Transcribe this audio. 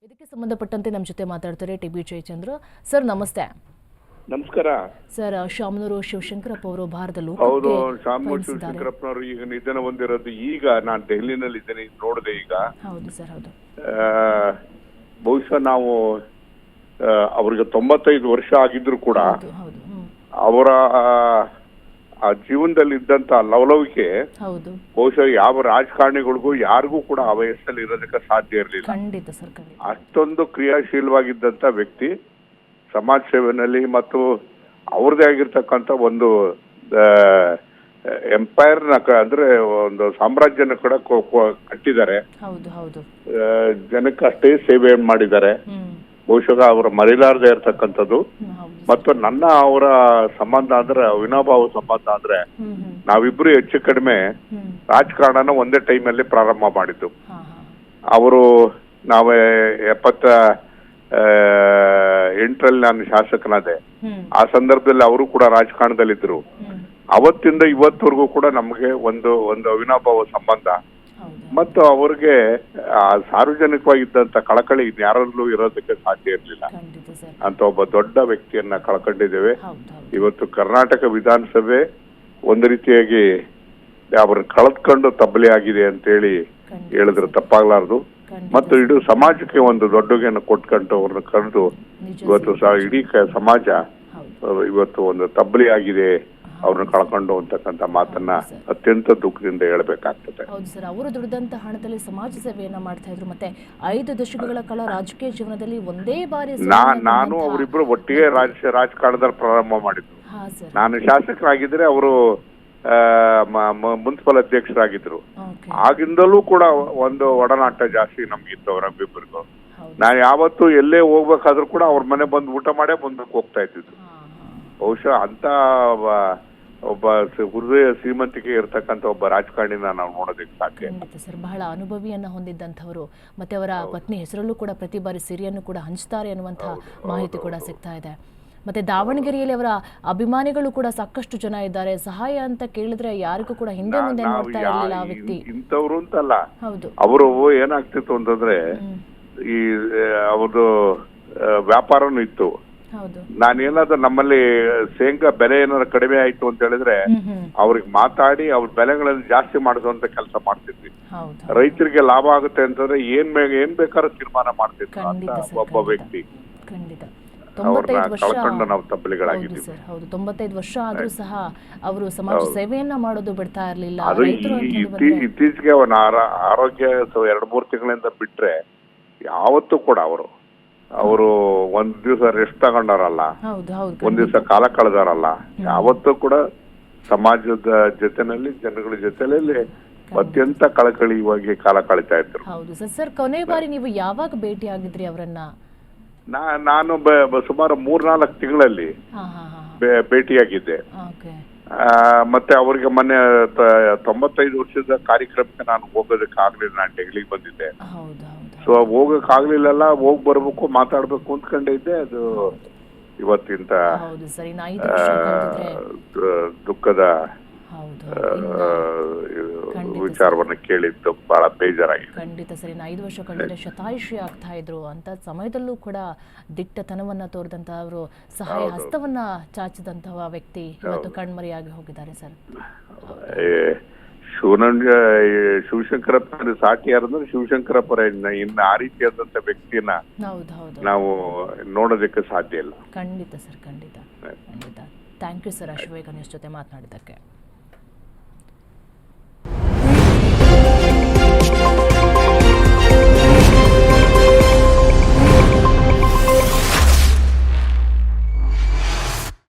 ಇದಕ್ಕೆ ಸಂಬಂಧಪಟ್ಟಂತೆ ನಮ್ಮ ಜೊತೆ ಮಾತಾಡ್ತಾರೆ ಟಿ ಬಿ ಜಯಚಂದ್ರ ಸರ್. ನಮಸ್ತೆ. ನಮಸ್ಕಾರ ಸರ್. ಶಾಮನೂರು ಶಿವಶಂಕರಪ್ಪ ಅವರು ಭಾರತದಲ್ಲಿ ಹೌದು, ಶಾಮನೂರು ಶಿವಶಂಕರಪ್ಪನವರು ಈಗ ನಿಧನ ಹೊಂದಿರೋದು. ಈಗ ನಾನು ದೆಹಲಿನಲ್ಲಿ ಇದ್ದೇನೆ, ನೋಡಿದೆ ಈಗ. ಹೌದು ಸರ್, ಹೌದು. ಬಹುಶಃ ನಾವು ಅವ್ರಿಗೆ 95 ವರ್ಷ ಆಗಿದ್ರು ಕೂಡ ಹೌದು, ಹೌದು. ಅವರ ಆ ಜೀವನದಲ್ಲಿ ಇದ್ದಂತ ಲವಲವಿಕೆ ಹೌದು. ಬಹುಶಃ ಯಾವ ರಾಜಕಾರಣಿಗಳಿಗೂ ಯಾರಿಗೂ ಕೂಡ ಆ ವಯಸ್ಸಲ್ಲಿ ಇರೋದಕ್ಕೆ ಸಾಧ್ಯ ಇರಲಿಲ್ಲ. ಖಂಡಿತ ಸರ್, ಖಂಡಿತ. ಅಷ್ಟೊಂದು ಕ್ರಿಯಾಶೀಲವಾಗಿದ್ದಂತ ವ್ಯಕ್ತಿ, ಸಮಾಜ ಸೇವೆನಲ್ಲಿ ಮತ್ತು ಅವ್ರದೇ ಆಗಿರ್ತಕ್ಕಂಥ ಒಂದು ಎಂಪೈರ್ನ ಅಂದ್ರೆ ಒಂದು ಸಾಮ್ರಾಜ್ಯನ ಕೂಡ ಕಟ್ಟಿದ್ದಾರೆ. ಹೌದು, ಹೌದು. ಜನಕ್ಕೆ ಅಷ್ಟೇ ಸೇವೆ ಮಾಡಿದ್ದಾರೆ. ಬಹುಶಃ ಅವರ ಮರಿಲಾರದೆ ಇರ್ತಕ್ಕಂಥದ್ದು. ಮತ್ತು ನನ್ನ ಅವರ ಸಂಬಂಧ ಅಂದ್ರೆ ಅವಿನಾಭಾವ ಸಂಬಂಧ ಅಂದ್ರೆ ನಾವಿಬ್ರು ಹೆಚ್ಚು ಕಡಿಮೆ ರಾಜಕಾರಣನ ಒಂದೇ ಟೈಮಲ್ಲಿ ಪ್ರಾರಂಭ ಮಾಡಿದ್ದು. ಅವರು ನಾವೇ 78ರಲ್ಲಿ ನಾನು ಶಾಸಕನಾದೆ. ಆ ಸಂದರ್ಭದಲ್ಲಿ ಅವರು ಕೂಡ ರಾಜಕಾರಣದಲ್ಲಿದ್ರು. ಅವತ್ತಿಂದ ಇವತ್ತವರೆಗೂ ಕೂಡ ನಮಗೆ ಒಂದು ಅವಿನಾಭಾವ ಸಂಬಂಧ. ಮತ್ತು ಅವ್ರಿಗೆ ಸಾರ್ವಜನಿಕವಾಗಿದ್ದಂತ ಕಳಕಳಿ ಯಾರಲ್ಲೂ ಇರೋದಕ್ಕೆ ಸಾಧ್ಯ ಇರಲಿಲ್ಲ ಅಂತ ಒಬ್ಬ ದೊಡ್ಡ ವ್ಯಕ್ತಿಯನ್ನ ಕಳ್ಕೊಂಡಿದ್ದೇವೆ. ಇವತ್ತು ಕರ್ನಾಟಕ ವಿಧಾನಸಭೆ ಒಂದು ರೀತಿಯಾಗಿ ಅವ್ರನ್ನ ಕಳೆದ್ಕೊಂಡು ತಬ್ಬಲಿ ಆಗಿದೆ ಅಂತೇಳಿ ಹೇಳಿದ್ರೆ ತಪ್ಪಾಗ್ಲಾರ್ದು. ಮತ್ತು ಇಡೀ ಸಮಾಜಕ್ಕೆ ಒಂದು ದೊಡ್ಡಗೆಯನ್ನು ಕೊಟ್ಕೊಂಡು ಅವ್ರನ್ನ ಕರೆದು ಇವತ್ತು ಇಡೀ ಸಮಾಜ ಇವತ್ತು ಒಂದು ತಬ್ಬಲಿ ಆಗಿದೆ, ಅವ್ರನ್ನ ಕಳ್ಕೊಂಡು ಅಂತಕ್ಕಂಥ ಮಾತನ್ನ ಅತ್ಯಂತ ದುಃಖದಿಂದ ಹೇಳಬೇಕಾಗ್ತದೆ. ಹೌದು ಸರ್, ಅವರು ದುಡಿದಂತ ಹಣದಲ್ಲಿ ಸಮಾಜ ಸೇವೆಯನ್ನ ಮಾಡ್ತಾ ಇದ್ರು. ಮತ್ತೆ 5 ದಶಕಗಳ ಕಾಲ ರಾಜಕೀಯ ಜೀವನದಲ್ಲಿ ಒಂದೇ ಬಾರಿ ನಾನು ಅವರಿಬ್ರು ಒಟ್ಟಿಗೆ ರಾಜಕಾರಣದಲ್ಲಿ ಪ್ರಾರಂಭ ಮಾಡಿದ್ದು. ನಾನು ಶಾಸಕರಾಗಿದ್ರೆ ಅವರು ಮುನ್ಸಿಪಲ್ ಅಧ್ಯಕ್ಷರಾಗಿದ್ರು. ಆಗಿಂದಲೂ ಕೂಡ ಒಂದು ಒಡನಾಟ ಜಾಸ್ತಿ ನಮ್ಗಿತ್ತು ಅವರಿಬ್ಬರಿಗೂ. ನಾನು ಯಾವತ್ತು ಎಲ್ಲೇ ಹೋಗ್ಬೇಕಾದ್ರೂ ಕೂಡ ಅವ್ರ ಮನೆ ಬಂದು ಊಟ ಮಾಡೇ ಮುಂದಕ್ಕೆ ಹೋಗ್ತಾ ಇದ್ದಿದ್ದು. ಬಹುಶಃ ಅಂತ ಒಬ್ಬ ಹೃದಯ ಶ್ರೀಮಂತಿಕೆ ಇರತಕ್ಕಂತ ಒಬ್ಬ ರಾಜಕಾರಣಿನ ನಾವು ನೋಡೋದಕ್ಕೆ ಸಾಧ್ಯ. ಸರ್, ಬಹಳ ಅನುಭವಿಯನ್ನ ಹೊಂದಿದ್ದಂಥವರು. ಮತ್ತೆ ಅವರ ಪತ್ನಿ ಹೆಸರಲ್ಲೂ ಕೂಡ ಪ್ರತಿ ಬಾರಿ ಸಿರಿಯನ್ನು ಕೂಡ ಹಂಚ್ತಾರೆ ಅನ್ನುವಂತಹ ಮಾಹಿತಿ ಕೂಡ ಸಿಗ್ತಾ ಇದೆ. ಮತ್ತೆ ದಾವಣಗೆರೆಯಲ್ಲಿ ಅವರ ಅಭಿಮಾನಿಗಳು ಕೂಡ ಸಾಕಷ್ಟು ಜನ ಇದ್ದಾರೆ. ಸಹಾಯ ಅಂತ ಕೇಳಿದ್ರೆ ಯಾರಿಗೂ ಕೂಡ ಹಿಂದೆ ಮುಂದೆ ನೋಡ್ತಾ ಇರಲಿಲ್ಲ ಆ ವ್ಯಕ್ತಿ. ಇಂಥವ್ರು ಅಂತಲ್ಲ, ಹೌದು. ಅವರು ಏನಾಗ್ತಿತ್ತು ಅಂತಂದ್ರೆ ಈ ಅವ್ರದ್ದು ವ್ಯಾಪಾರನೂ ಇತ್ತು. ನಾನೇನಾದ್ರೂ ನಮ್ಮಲ್ಲಿ ಶೇಂಗಾ ಬೆಲೆ ಏನಾದ್ರು ಕಡಿಮೆ ಆಯ್ತು ಅಂತ ಹೇಳಿದ್ರೆ ಅವ್ರಿಗೆ ಮಾತಾಡಿ ಅವ್ರ ಬೆಲೆಗಳಲ್ಲಿ ಜಾಸ್ತಿ ಮಾಡಿಸುವಂತ ಕೆಲಸ ಮಾಡ್ತಿದ್ವಿ. ರೈತರಿಗೆ ಲಾಭ ಆಗುತ್ತೆ ಅಂತಂದ್ರೆ ಏನ್ ಬೇಕಾದ್ರೂ ತೀರ್ಮಾನ ಮಾಡ್ತಿದ್ವಿ ಅಂತ ಒಬ್ಬ ವ್ಯಕ್ತಿ. ಕಳ್ಕೊಂಡು ನಾವು ತಬ್ಬಲಿಗಳಾಗಿದ್ದೀವಿ. 95 ವರ್ಷ ಆದ್ರೂ ಸಹ ಅವರು ಸಮಾಜ ಸೇವೆಯನ್ನ ಮಾಡೋದು ಬಿಡ್ತಾ ಇರ್ಲಿಲ್ಲ. ಅದು ಇತ್ತೀಚೆಗೆ ಅವನ ಆರೋಗ್ಯ 2-3 ತಿಂಗಳಿಂದ ಬಿಟ್ರೆ ಯಾವತ್ತೂ ಕೂಡ ಅವರು ಒಂದ್ ದಿವಸ ರೆಸ್ಟ್ ತಗೊಂಡಾರಲ್ಲ, ಒಂದ್ ದಿವಸ ಕಾಲ ಕಳೆದಾರಲ್ಲ. ಯಾವತ್ತೂ ಕೂಡ ಸಮಾಜದ ಜೊತೆನಲ್ಲಿ ಜನಗಳ ಜೊತೆಯಲ್ಲಿ ಅತ್ಯಂತ ಕಳಕಳಿಯಾಗಿ ಕಾಲ ಕಳೀತಾ ಇದ್ರು. ಹೌದು ಸರ್. ಕೊನೆ ಬಾರಿ ನೀವು ಯಾವಾಗ ಭೇಟಿ ಆಗಿದ್ರಿ ಅವರನ್ನ? ನಾನು ಸುಮಾರು 3-4 ತಿಂಗಳಲ್ಲಿ ಭೇಟಿಯಾಗಿದ್ದೆ. ಮತ್ತೆ ಅವ್ರಿಗೆ ಮೊನ್ನೆ 95 ವರ್ಷದ ಕಾರ್ಯಕ್ರಮಕ್ಕೆ ನಾನು ಹೋಗೋದಕ್ಕೆ ಆಗ್ಲಿಲ್ಲ. ನಾನು ಡೆಲ್ಲಿಗೆ ಬಂದಿದ್ದೆ. ಸೊ ಹೋಗಕ್ ಆಗ್ಲಿಲ್ಲ. ಹೋಗ್ ಬರ್ಬೇಕು, ಮಾತಾಡ್ಬೇಕು ಅಂದ್ಕೊಂಡೆ ಇದ್ದೆ. ಅದು ಇವತ್ತಿಂತ ದುಃಖದ ವಿಚಾರವನ್ನ ಕೇಳಿದ್ದು ಬಹಳ ಬೇಜಾರಾಗಿದೆ. ಖಂಡಿತ ಸರಿ. 5 ವರ್ಷ ಕಂಡಿದ್ರೆ ಶತಾಯುಷಿ ಆಗ್ತಾ ಇದ್ರು. ಅಂತ ಸಮಯದಲ್ಲೂ ಕೂಡ ದಿಟ್ಟತನವನ್ನ ತೋರಿದಂತ ಅವರು ಸಹಾಯ ಹಸ್ತವನ್ನ ಚಾಚಿದಂತಹ ವ್ಯಕ್ತಿ ಇವತ್ತು ಕಣ್ಮರೆಯಾಗಿ ಹೋಗಿದ್ದಾರೆ ಸರ್. ಶಿವಶಂಕರಪ್ಪ ಸಾಟಿ ಯಾರಂದ್ರೆ ಶಿವಶಂಕರಪ್ಪರ. ಇನ್ನು ಆ ರೀತಿಯಾದಂತ ವ್ಯಕ್ತಿಯನ್ನ ನಾವು ನೋಡೋದಕ್ಕೆ ಸಾಧ್ಯ ಇಲ್ಲ. ಖಂಡಿತ ಸರ್, ಖಂಡಿತ. ಥ್ಯಾಂಕ್ ಯು ಸರ್, ಅಶ್ವೇಕ್ ನ್ಯೂಸ್ ಜೊತೆ ಮಾತನಾಡಿದ್ದಕ್ಕೆ.